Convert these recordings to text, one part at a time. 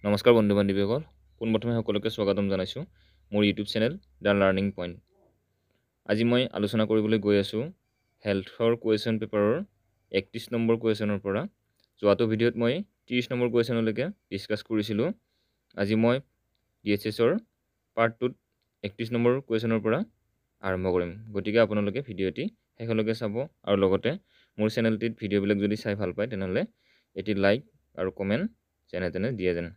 নমস্কাৰ বন্ধু বান্ধৱীসকল, পোনপ্ৰথমে সকলোকে স্বাগতম জনাইছোঁ মোৰ YouTube channel the learning point. আজি মই আলোচনা কৰিবলৈ গৈ আছোঁ হেল্থৰ কুৱেশ্যন পেপাৰৰ 31 নম্বৰ কুৱেশ্যনৰ পৰা। যোৱাটো ভিডিঅ'ত মই 30 নম্বৰ কুৱেশ্যনলৈকে ডিছকাছ কৰিছিলোঁ। আজি মই DSSৰ পাৰ্ট 2ত 31 নম্বৰ কুৱেশ্যনৰ পৰা আৰম্ভ কৰিম। গতিকে আপোনালোকে ভিডিঅ'টি শেষলৈকে চাব আৰু লগতে মোৰ চেনেলটিত ভিডিঅ'বিলাক যদি চাই ভাল পায় তেনেহ'লে এটি লাইক আৰু কমেণ্ট যেনে তেনে দিয়ে যেন।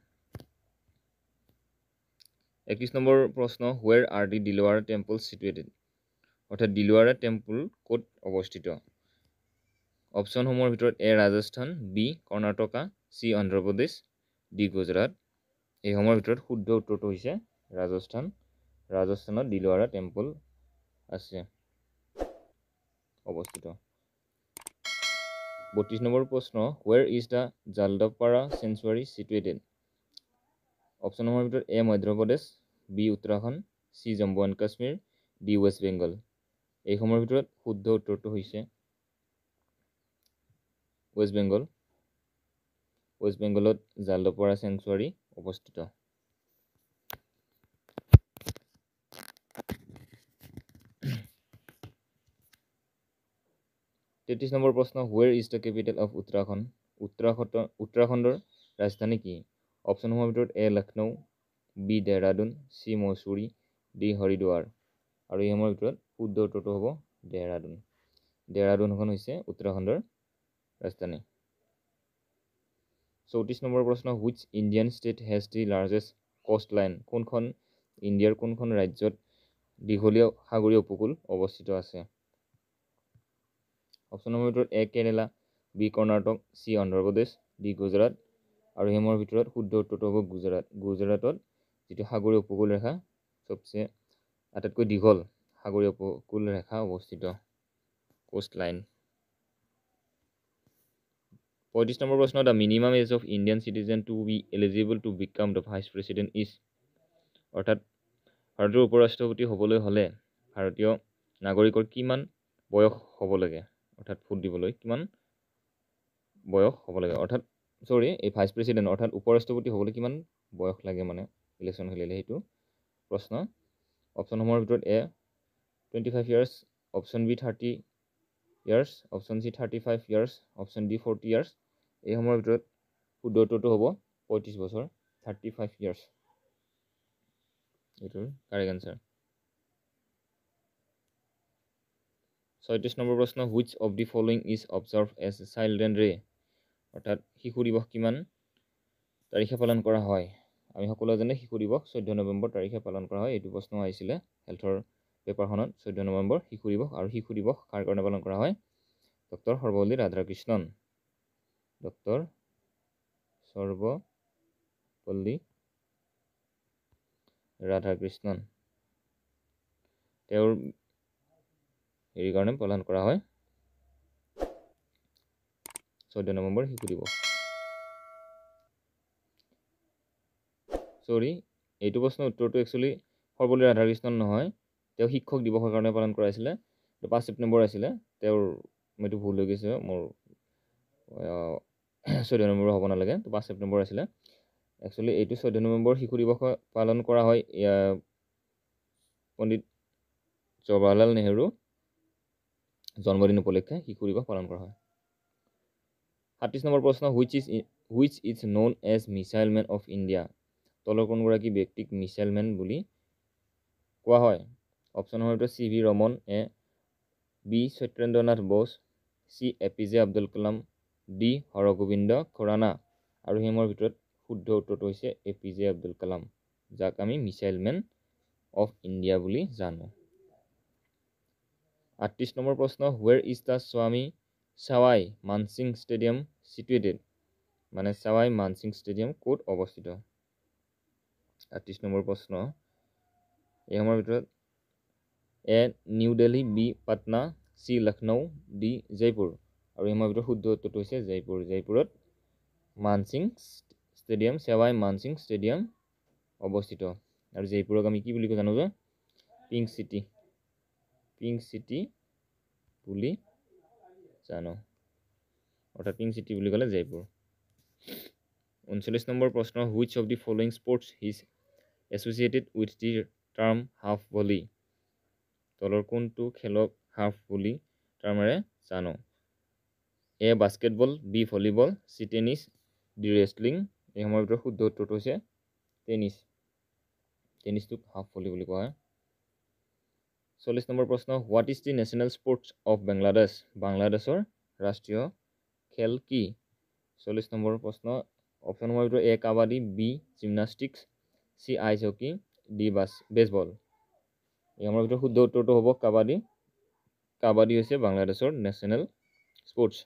31 নম্বৰ প্ৰশ্ন, where are the Dilwara temple situated? অৰ্থাৎ দিলৱাৰা টেম্পল ক'ত অৱস্থিত? অপশ্যনসমূহৰ ভিতৰত A Rajasthan, B Karnataka, C Andhra Pradesh, D Gujarat. এইসমূহৰ ভিতৰত শুদ্ধ উত্তৰটো হৈছে ৰাজস্থান। ৰাজস্থানত দিলৱাৰা টেম্পল আছে অৱস্থিত। 32 নম্বৰ প্ৰশ্ন, where is the Jaldapara sanctuary situated? অপশ্যনসমূহৰ ভিতৰত A Madhya Pradesh, B Uttarakhand, C Jammu and Kashmir, D West Bengal. এইসমূহৰ ভিতৰত শুদ্ধ উত্তৰটো হৈছে ৱেষ্ট বেংগল। ৱেষ্ট বেংগলত জালদাপাৰা চেঞ্চুৱাৰী অৱস্থিত। 33 নম্বৰ প্ৰশ্ন, where is the capital of Uttarakhand? উত্তৰাখণ্ডৰ ৰাজধানী কি? অপশ্যনসমূহৰ ভিতৰত A Lucknow, B Dehradun, C Mussoorie, D Haridwar. আৰু এইসমূহৰ ভিতৰত শুদ্ধ উত্তৰটো হ'ব দেহৰাদুন। দেহৰাদুনখন হৈছে উত্তৰাখণ্ডৰ ৰাজধানী। 34 নম্বৰ প্ৰশ্ন, which Indian state has the largest কষ্ট লাইন? কোনখন ইণ্ডিয়াৰ কোনখন ৰাজ্যত দীঘলীয়া সাগৰীয় উপকূল অৱস্থিত আছে? অপশ্যনসমূহৰ ভিতৰত A Kerala, B Karnataka, C Andhra Pradesh, D Gujarat. আৰু এইসমূহৰ ভিতৰত শুদ্ধ উত্তৰটো হ'ব গুজৰাট। গুজৰাটত যিটো সাগৰীয় উপকূল ৰেখা চবচে আটাইতকৈ দীঘল সাগৰীয় উপকূল ৰেখা অৱস্থিত, কোষ্ট লাইন। 35 নম্বৰ প্ৰশ্ন, the minimum age of Indian citizen to be eligible to become the vice president is? অৰ্থাৎ ভাৰতৰ উপ ৰাষ্ট্ৰপতি হ'বলৈ হ'লে ভাৰতীয় নাগৰিকৰ কিমান বয়স হ'ব লাগে? অৰ্থাৎ ভোট দিবলৈ কিমান বয়স হ'ব লাগে? এই ভাইচ প্ৰেচিডেণ্ট অৰ্থাৎ উপ ৰাষ্ট্ৰপতি হ'বলৈ কিমান বয়স লাগে মানে ইলেকশ্যন খেলিলে সেইটো প্ৰশ্ন। অপশ্যনসমূহৰ ভিতৰত A 25 years, option B 30 years, option C 35 years, option D 40 years. এইসমূহৰ ভিতৰত শুদ্ধ উত্তৰটো হ'ব 35 বছৰ, 35 ইয়াৰ্ছ। এইটোৰ কাৰেক্ট এনচাৰ। 36 নম্বৰ প্ৰশ্ন, which of the following is observed as children day? অৰ্থাৎ শিশু দিৱস কিমান তাৰিখে পালন কৰা হয়? আমি সকলোৱে জানে শিশু দিৱস 14 নৱেম্বৰ তাৰিখে পালন কৰা হয়। এইটো প্ৰশ্ন আহিছিলে হেল্থৰ পেপাৰখনত। 14 নৱেম্বৰ শিশু দিৱস। আৰু শিশু দিৱস কাৰ কাৰণে পালন কৰা হয়? ডক্টৰ সৰ্বপল্লী ৰাধাকৃষ্ণন। ডক্টৰ সৰ্বপল্লী ৰাধাকৃষ্ণন, তেওঁৰ হেৰি কাৰণে পালন কৰা হয় 14 নৱেম্বৰ শিশু দিৱস। এইটো প্ৰশ্নৰ উত্তৰটো একচুৱেলি সৰ্বপল্লী ৰাধাকৃষ্ণন নহয়, তেওঁ শিক্ষক দিৱসৰ কাৰণে পালন কৰাইছিলে। 5 ছেপ্টেম্বৰ আছিলে তেওঁৰ, এইটো ভুল হৈ গৈছে মোৰ, 14 নৱেম্বৰ হ'ব নালাগে, 5 ছেপ্টেম্বৰ আছিলে। একচুৱেলি এইটো 14 নৱেম্বৰ শিশু দিৱস পালন কৰা হয় পণ্ডিত জৱাহৰলাল নেহৰু জন্মদিন উপলক্ষে শিশু দিৱস পালন কৰা হয়। 37 নম্বৰ প্ৰশ্ন, which is known as missile man of India? তলৰ কোনগৰাকী ব্যক্তিক মিছাইল মেন বুলি কোৱা হয়? অপশ্যনসমূহৰ ভিতৰত C V Raman, B Satyendranath Bose, C APJ Abdul Kalam, D Hargobind Khorana. আৰু সেইসমূহৰ ভিতৰত শুদ্ধ উত্তৰটো হৈছে APJ আব্দুল কালাম, যাক আমি মিছাইল মেন অফ ইণ্ডিয়া বুলি জানো। 38 নম্বৰ প্ৰশ্ন, where is the Sawai Mansingh stadium situated? মানে ছাৱাই মানসিং ষ্টেডিয়াম ক'ত অৱস্থিত? 38 নম্বৰ প্ৰশ্ন, এইসমূহৰ ভিতৰত A New Delhi, B Patna, C Lucknow, D Jaipur. আৰু এইসমূহৰ ভিতৰত শুদ্ধ উত্তৰটো হৈছে জয়পুৰ। জয়পুৰত মানসিং ষ্টেডিয়াম, ছাৱাই মানসিং ষ্টেডিয়াম অৱস্থিত। আৰু জয়পুৰক আমি কি বুলি জানো যে পিংক চিটি, পিংক চিটি বুলি জানো। অৰ্থাৎ পিংক চিটি বুলি ক'লে জয়পুৰ। 39 নম্বৰ প্ৰশ্ন, which of the following sports is associated with the term half volley? তলৰ কোনটো খেলক হাফ ভলি টাৰ্মেৰে জানো? A basketball, B volleyball, C tennis, D wrestling. এই সময়ৰ ভিতৰত শুদ্ধ উত্তৰটো হৈছে টেনিছ। টেনিছটোক হাফ ভলি বুলি কোৱা হয়। 40 নম্বৰ প্ৰশ্ন, what is the national sports of Bangladesh? বাংলাদেশৰ ৰাষ্ট্ৰীয় খেল কি? 40 নম্বৰ প্ৰশ্ন, অপশ্যন নম্বৰ ভিতৰত A kabaddi, B gymnastics, C ice hockey, D baseball. এই আমাৰ ভিতৰত শুদ্ধ উত্তৰটো হ'ব কাবাডী। কাবাডী হৈছে বাংলাদেশৰ নেশ্যনেল স্পৰ্টছ।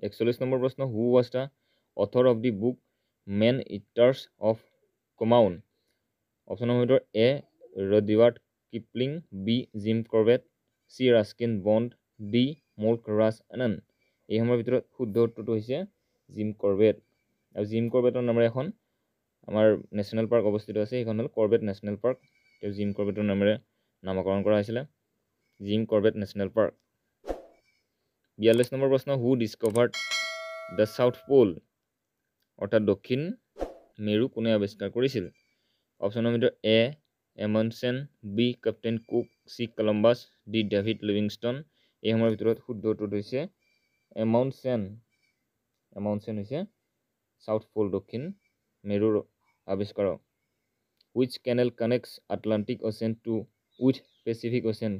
41 নম্বৰ প্ৰশ্ন, who was the author of the book man eaters of Kumaon? Option number ভিতৰত A Rudyard Kipling, B Jim Corbett, C Ruskin Bond, D Mulk Raj Anand. এই সময়ৰ ভিতৰত শুদ্ধ উত্তৰটো হৈছে জিম কৰবেট। আৰু জিম কৰবেটৰ নামেৰে এখন আমাৰ নেশ্যনেল পাৰ্ক অৱস্থিত আছে, সেইখন হ'ল কৰবেট নেশ্যনেল পাৰ্ক। তেওঁ জিম কৰবেটৰ নামেৰে নামকৰণ কৰা হৈছিলে, জিম কৰবেট নেশ্যনেল পাৰ্ক। 42 নম্বৰ প্ৰশ্ন, who discovered the south pole? অৰ্থাৎ দক্ষিণ মেৰু কোনে আৱিষ্কাৰ কৰিছিল? অপশ্যনৰ ভিতৰত A Amundsen, B captain Cook, C Columbus, D David Livingstone. এই সময়ৰ ভিতৰত শুদ্ধ উত্তৰটো হৈছে এমাউণ্ডছেন। এমাউণ্ডছেন হৈছে চাউথ প'ল দক্ষিণ মেৰুৰ আৱিষ্কাৰক। Which canal connects Atlantic ocean to with Pacific ocean?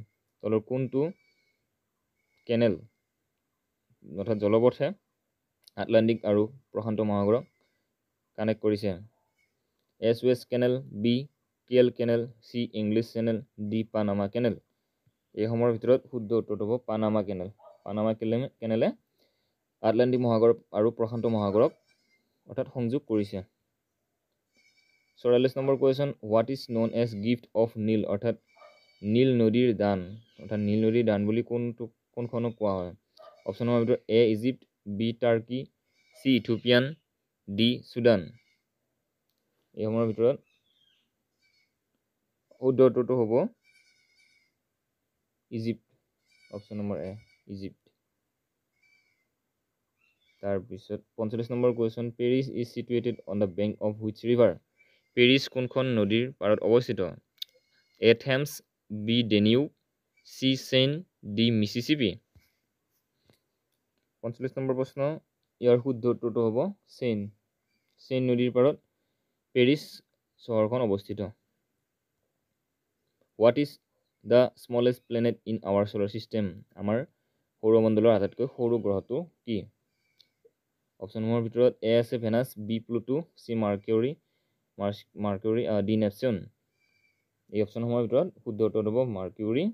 তলৰ কোনটো কেনেল অৰ্থাৎ জলপথে আটলাণ্টিক আৰু প্ৰশান্ত মহাসাগৰক কানেক্ট কৰিছে? এ চুৱেজ canal, B Kiel canal, C English channel, D Panama canal. এই সময়ৰ ভিতৰত শুদ্ধ উত্তৰটো হ'ব পানামা কেনেল। পানামা কেনেলে আটলাণ্টিক মহাসাগৰ আৰু প্ৰশান্ত মহাসাগৰক অৰ্থাৎ সংযোগ কৰিছে। 44 number question, what is known as gift of Nile? অৰ্থাৎ নীল নদীৰ দান, অৰ্থাৎ নীল নদীৰ দান বুলি কোনখনক কোৱা হয়? অপশ্যন নম্বৰ ভিতৰত A Egypt, B Turkey, C Ethiopian, D Sudan. এই সময়ৰ ভিতৰত শুদ্ধ উত্তৰটো হ'ব Egypt. Option number A Egypt. তাৰপিছত 45 number question, Paris is situated on the bank of which river? Paris কোনখন নদীৰ পাৰত অৱস্থিত? A Thames, B Danube, C Seine, D Mississippi. 45 number প্ৰশ্ন, ইয়াৰ শুদ্ধ উত্তৰটো হ'ব চেইন। চেইন নদীৰ পাৰত পেৰিছ চহৰখন অৱস্থিত। What is the smallest planet in our solar system? আমাৰ সৌৰমণ্ডলৰ আটাইতকৈ সৰু গ্ৰহটো কি? অপশ্যনসমূহৰ ভিতৰত এ আছে Venus, B Pluto, C Mercury, D Neptune. এই অপশ্যনসমূহৰ ভিতৰত শুদ্ধ উত্তৰ হ'ব মাৰ্কিউৰী।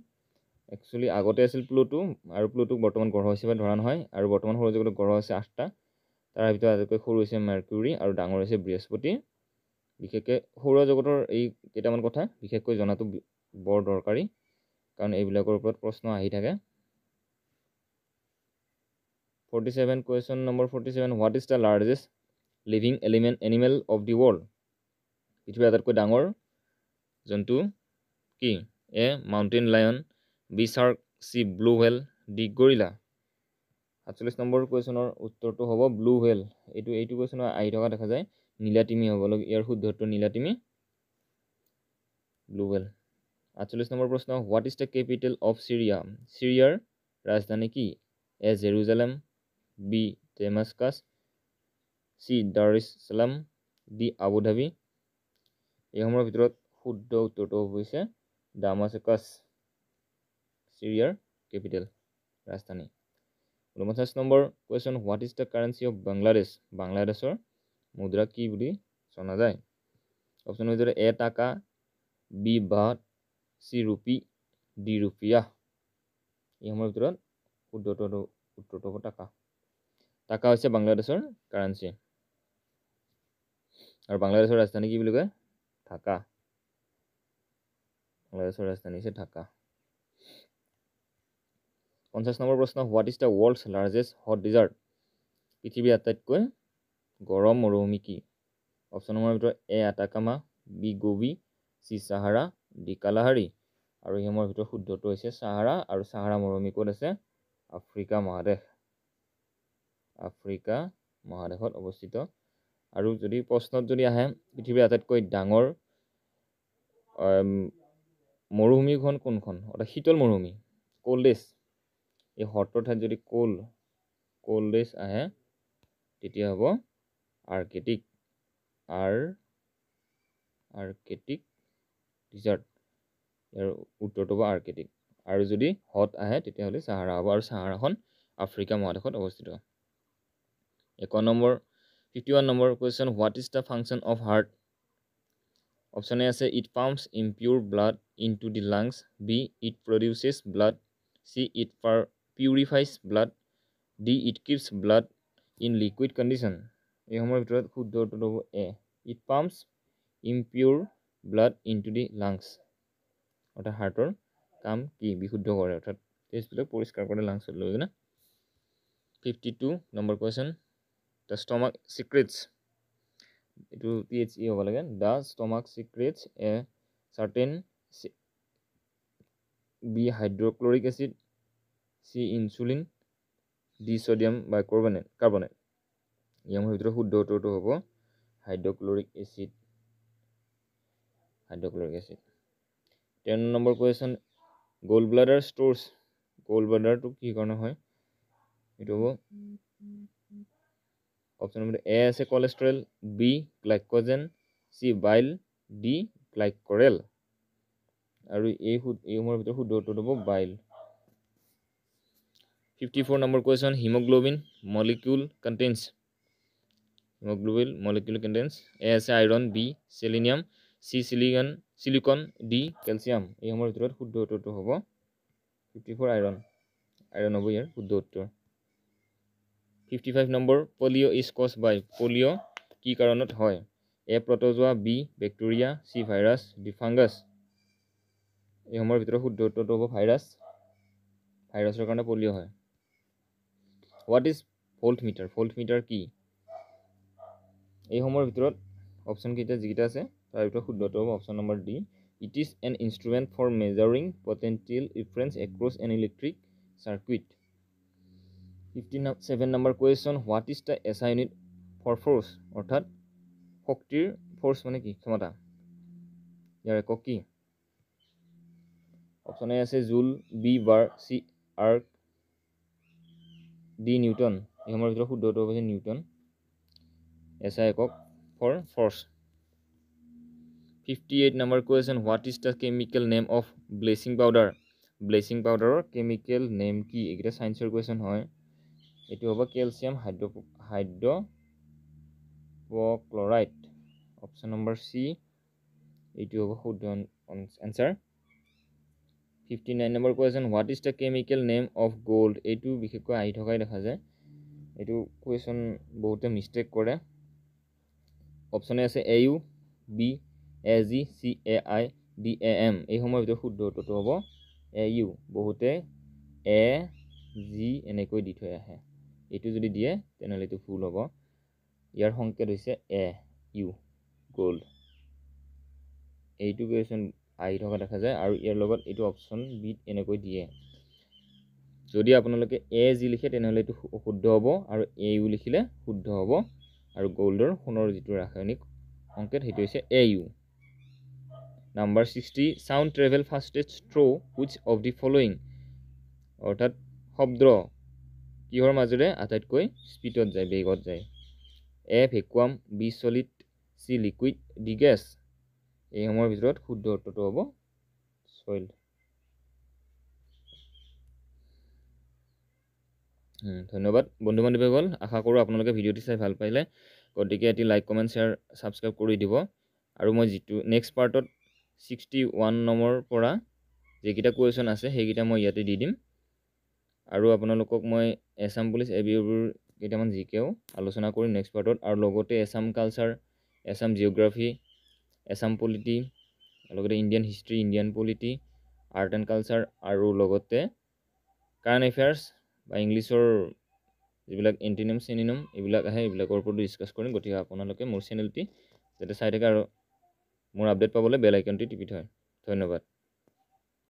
একচুৱেলি আগতে আছিল প্লুটো, আৰু প্লুটোক বৰ্তমান গ্ৰহ হিচাপে ধৰা নহয়, আৰু বৰ্তমান সৌৰজগতত গ্ৰহ আছে 8টা। তাৰ ভিতৰত আটাইতকৈ সৰু হৈছে মাৰ্কিউৰী আৰু ডাঙৰ হৈছে বৃহস্পতি। বিশেষকৈ সৌৰজগতৰ এই কেইটামান কথা বিশেষকৈ জনাটো বৰ দৰকাৰী, কাৰণ এইবিলাকৰ ওপৰত প্ৰশ্ন আহি থাকে। 47 question number 47, what is the largest living animal of the world? পৃথিৱীৰ আটাইতকৈ ডাঙৰ জন্তু কি? A mountain lion, B shark, C blue whale, D gorilla. 47 number কুৱেশ্যনৰ উত্তৰটো হ'ব ব্লু হুৱেল। এইটো কুৱেশ্যনৰ আহি থকা দেখা যায়, নীলাতিমি হ'ব লাগে। ইয়াৰ শুদ্ধ উত্তৰ নীলাতিমি, ব্লু হুৱেল। 48 নম্বৰ প্ৰশ্ন, what is the capital of Syria? চিৰিয়াৰ ৰাজধানী কি? A Jerusalem, B Damascus, C Dar es Salaam, D Abu Dhabi. এই সময়ৰ ভিতৰত শুদ্ধ উত্তৰটো হৈছে ডামাস্কাছ, চিৰিয়াৰ কেপিটেল ৰাজধানী। 49 number question, what is the currency of Bangladesh? বাংলাদেশৰ মুদ্ৰা কি বুলি জনা যায়? অপশ্যনৰ ভিতৰত এ টাকা, বি বাট, চি ৰুপি, ডি ৰুপিয়া। এই সময়ৰ ভিতৰত শুদ্ধ উত্তৰটো হ'ব টাকা। টাকা হৈছে বাংলাদেশৰ কাৰেঞ্চি। আৰু বাংলাদেশৰ ৰাজধানী কি বুলি কয়? ঢাকা। বাংলাদেশৰ ৰাজধানী হৈছে ঢাকা। 50 নম্বৰ প্ৰশ্ন, what is the world's largest hot desert? পৃথিৱীৰ আটাইতকৈ গৰম মৰুভূমি কি? অপশ্যনসমূহৰ ভিতৰত A Atacama, B Gobi, C Sahara, D Kalahari. আৰু এই সময়ৰ ভিতৰত শুদ্ধটো হৈছে চাহাৰা, আৰু চাহাৰা মৰুভূমি ক'ত আছে? আফ্ৰিকা মহাদেশ। আফ্ৰিকা মহাদেশত অৱস্থিত আৰু যদি প্ৰশ্নত যদি আহে পৃথিৱীৰ আটাইতকৈ ডাঙৰ মৰুভূমিখন কোনখন অৰ্থাৎ শীতল মৰুভূমি কোল্ডেষ্ট এই হটৰ ঠাইত যদি কোল্ডেষ্ট আহে তেতিয়া হ'ব আৰ্কটিক ডিজাৰ্ট ইয়াৰ উত্তৰটো হ'ব আৰ্কটিক আৰু যদি হট আহে তেতিয়াহ'লে চাহাৰা হ'ব আৰু চাহাৰাখন আফ্ৰিকা মহাদেশত অৱস্থিত 51 number question what is the function of heart option A আছে it pumps impure blood into the lungs B it produces blood C it purifies blood D it keeps blood in liquid condition এইসমূহৰ ভিতৰত শুদ্ধ উত্তৰটো হ'ব A it pumps impure blood into the lungs অৰ্থাৎ হাৰ্টৰ কাম কি বিশুদ্ধ কৰে অৰ্থাৎ তেজবিলাক পৰিষ্কাৰ কৰে লাংছত লৈ কিনে 52 number question the stomach secretes এইটো PHE হ'ব লাগে the stomach secretes A certain B hydrochloric acid C insulin D sodium bicarbonate ইয়াৰ ভিতৰত শুদ্ধ উত্তৰটো হ'ব hydrochloric acid 10 number question gall bladder stores gall ব্লাডাৰটো কি কাৰণে হয় এইটো হ'ব অপশ্যন নম্বৰ এ আছে cholesterol B glycogen C bile D glycerol আৰু এইসমূহৰ ভিতৰত শুদ্ধ উত্তৰটো হ'ব bile 54 number question haemoglobin molecule contains এ আছে iron B selenium C silicon D calcium এইসমূহৰ ভিতৰত শুদ্ধ উত্তৰটো হ'ব 54 আইৰণ হ'ব ইয়াৰ শুদ্ধ উত্তৰ 55 number polio' is caused by polio' কি কাৰণত হয় A protozoa B bacteria C virus D fungus এইসমূহৰ ভিতৰত শুদ্ধ উত্তৰটো হ'ব ভাইৰাছৰ কাৰণে পলিঅ' হয় হোৱাট ইজ ভল্ট মিটাৰ কি এইসমূহৰ ভিতৰত অপশ্যন কেইটা যিকেইটা আছে তাৰ ভিতৰত শুদ্ধটো হ'ব option number D it is an instrument for measuring potential difference across an electric circuit 57 number question what is the SI unit for force অৰ্থাৎ শক্তিৰ ফ'ৰ্চ মানে কি ক্ষমতা ইয়াৰ একক কি অপশ্যন এ আছে joule B bar C erg D newton এইসমূহৰ ভিতৰত শুদ্ধটো হ'ব নিউটন SI একক for force 58 number question what is the chemical name of bleaching পাউডাৰৰ কেমিকেল নেম কি এইকেইটা ছায়েন্সৰ কুৱেশ্যন হয় এইটো হ'ব calcium hydrochloride option number C এইটো হ'ব শুদ্ধ answer 59 number question what is the chemical name of gold এইটো বিশেষকৈ আহি থকাই দেখা যায় এইটো কুৱেশ্যন বহুতে মিষ্টেক কৰে অপশ্যন এ আছে AU B AG C AI D AM এইসমূহৰ ভিতৰত শুদ্ধ উত্তৰটো হ'ব AU বহুতে AG এনেকৈ দি থৈ আহে এইটো যদি দিয়ে তেনেহ'লে এইটো ভুল হ'ব ইয়াৰ সংকেত হৈছে AU গ'ল্ড এইটো কুৱেশ্যন আহি থকা দেখা যায় আৰু ইয়াৰ লগত এইটো অপশ্যন বিত এনেকৈ দিয়ে যদি আপোনালোকে AG লিখে তেনেহ'লে এইটো শুদ্ধ হ'ব আৰু AU লিখিলে শুদ্ধ হ'ব আৰু গ'ল্ডৰ সোণৰ যিটো ৰাসায়নিক সংকেত সেইটো হৈছে AU number 60 sound travel fastest through which of the following অৰ্থাৎ শব্দ কিহৰ মাজেৰে আটাইতকৈ স্পীডত যায় বেগত যায় A vacuum B solid C liquid D gas এইসমূহৰ ভিতৰত শুদ্ধ উত্তৰটো হ'ব সইল ধন্যবাদ বন্ধু বান্ধৱীসকল আশা কৰোঁ আপোনালোকে ভিডিঅ'টি চাই ভাল পাইলে গতিকে এটি লাইক কমেণ্ট শ্বেয়াৰ ছাবস্ক্ৰাইব কৰি দিব আৰু মই যিটো নেক্সট পাৰ্টত 61 নম্বৰ পৰা যিকেইটা কুৱেশ্যন আছে সেইকেইটা মই ইয়াতে দি দিম আৰু আপোনালোকক মই এছাম পুলিচ এবিউৰ কেইটামান জিকেও আলোচনা কৰিম নেক্সট পাৰ্টত আৰু লগতে Assam culture Assam geography Assam polity লগতে Indian history Indian polity art and culture আৰু লগতে কাৰেণ্ট এফেয়াৰ্ছ বা ইংলিছৰ যিবিলাক এণ্টিনিম চিনিনিম এইবিলাক আহে এইবিলাকৰ ওপৰত ডিছকাছ কৰিম গতিকে আপোনালোকে মোৰ চেনেলটি যাতে চাই থাকে আৰু মোৰ আপডেট পাবলৈ বেল আইকনটি টিপি থয় ধন্যবাদ